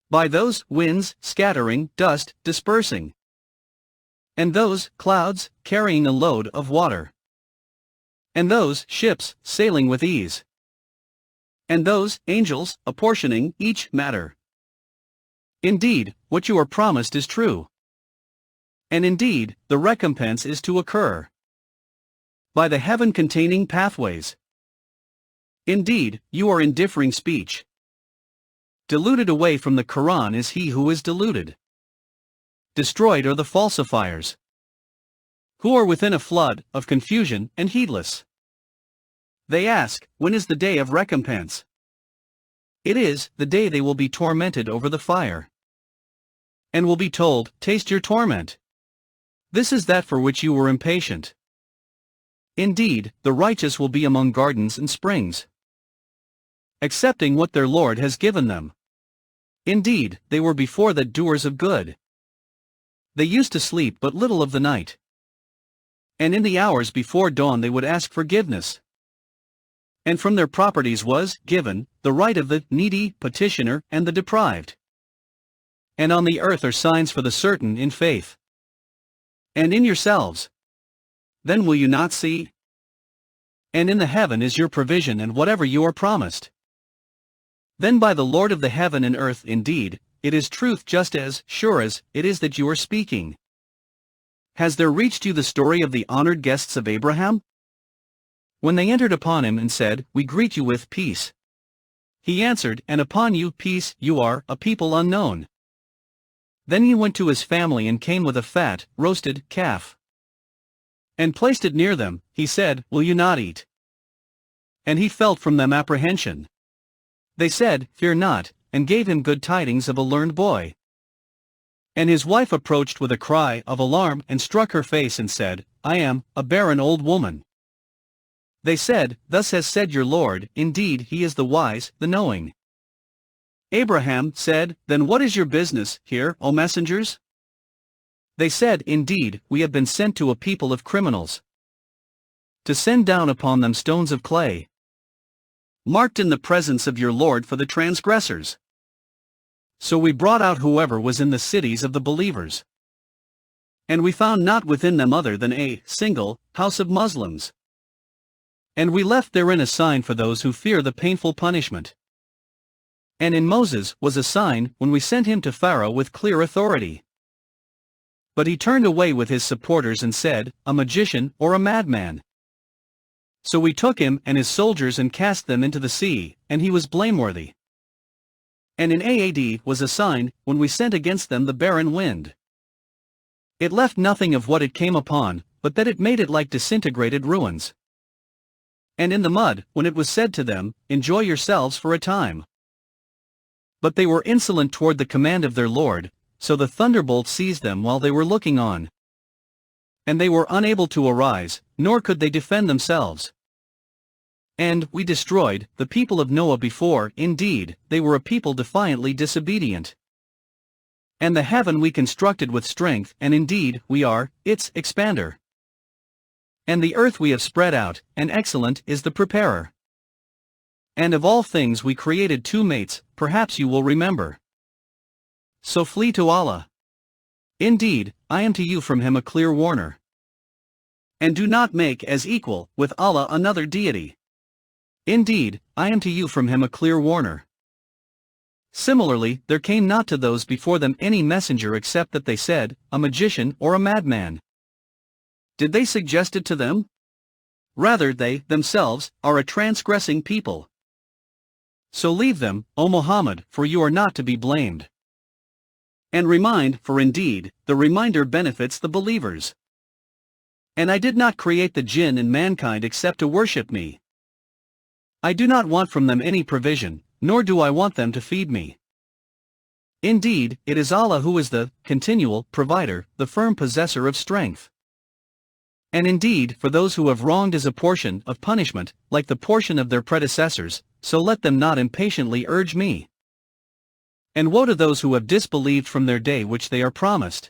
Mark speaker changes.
Speaker 1: by those winds scattering dust dispersing, and those clouds carrying a load of water, and those ships sailing with ease, and those angels apportioning each matter. Indeed, what you are promised is true. And indeed, the recompense is to occur by the heaven-containing pathways. Indeed, you are in differing speech. Deluded away from the Qur'an is he who is deluded. Destroyed are the falsifiers, who are within a flood of confusion and heedless. They ask, when is the day of recompense? It is the day they will be tormented over the fire, and will be told, taste your torment. This is that for which you were impatient. Indeed, the righteous will be among gardens and springs, accepting what their Lord has given them. Indeed, they were before that doers of good. They used to sleep but little of the night, and in the hours before dawn they would ask forgiveness. And from their properties was given the right of the needy petitioner and the deprived. And on the earth are signs for the certain in faith, and in yourselves. Then will you not see? And in the heaven is your provision and whatever you are promised. Then by the Lord of the heaven and earth indeed, it is truth just as sure as it is that you are speaking. Has there reached you the story of the honored guests of Abraham? When they entered upon him and said, we greet you with peace. He answered, and upon you peace, you are a people unknown. Then he went to his family and came with a fat, roasted calf, and placed it near them. He said, will you not eat? And he felt from them apprehension. They said, fear not, and gave him good tidings of a learned boy. And his wife approached with a cry of alarm and struck her face and said, I am a barren old woman. They said, thus has said your Lord, indeed he is the wise, the knowing. Abraham said, then what is your business here, O messengers? They said, indeed, we have been sent to a people of criminals, to send down upon them stones of clay, marked in the presence of your Lord for the transgressors. So we brought out whoever was in the cities of the believers, and we found not within them other than a single house of Muslims. And we left therein a sign for those who fear the painful punishment. And in Moses was a sign when we sent him to Pharaoh with clear authority. But he turned away with his supporters and said, a magician or a madman. So we took him and his soldiers and cast them into the sea, and he was blameworthy. And in Aad was a sign when we sent against them the barren wind. It left nothing of what it came upon, but that it made it like disintegrated ruins. And in the mud, when it was said to them, enjoy yourselves for a time. But they were insolent toward the command of their Lord, so the thunderbolt seized them while they were looking on. And they were unable to arise, nor could they defend themselves. And we destroyed the people of Noah before, indeed, they were a people defiantly disobedient. And the heaven we constructed with strength, and indeed, we are its expander. And the earth we have spread out, and excellent is the preparer. And of all things we created two mates, perhaps you will remember. So flee to Allah. Indeed, I am to you from him a clear warner. And do not make as equal with Allah another deity. Indeed, I am to you from him a clear warner. Similarly, there came not to those before them any messenger except that they said, a magician or a madman. Did they suggest it to them? Rather they, themselves, are a transgressing people. So leave them, O Muhammad, for you are not to be blamed. And remind, for indeed, the reminder benefits the believers. And I did not create the jinn and mankind except to worship me. I do not want from them any provision, nor do I want them to feed me. Indeed, it is Allah who is the continual provider, the firm possessor of strength. And indeed, for those who have wronged is a portion of punishment, like the portion of their predecessors, so let them not impatiently urge me. And woe to those who have disbelieved from their day which they are promised.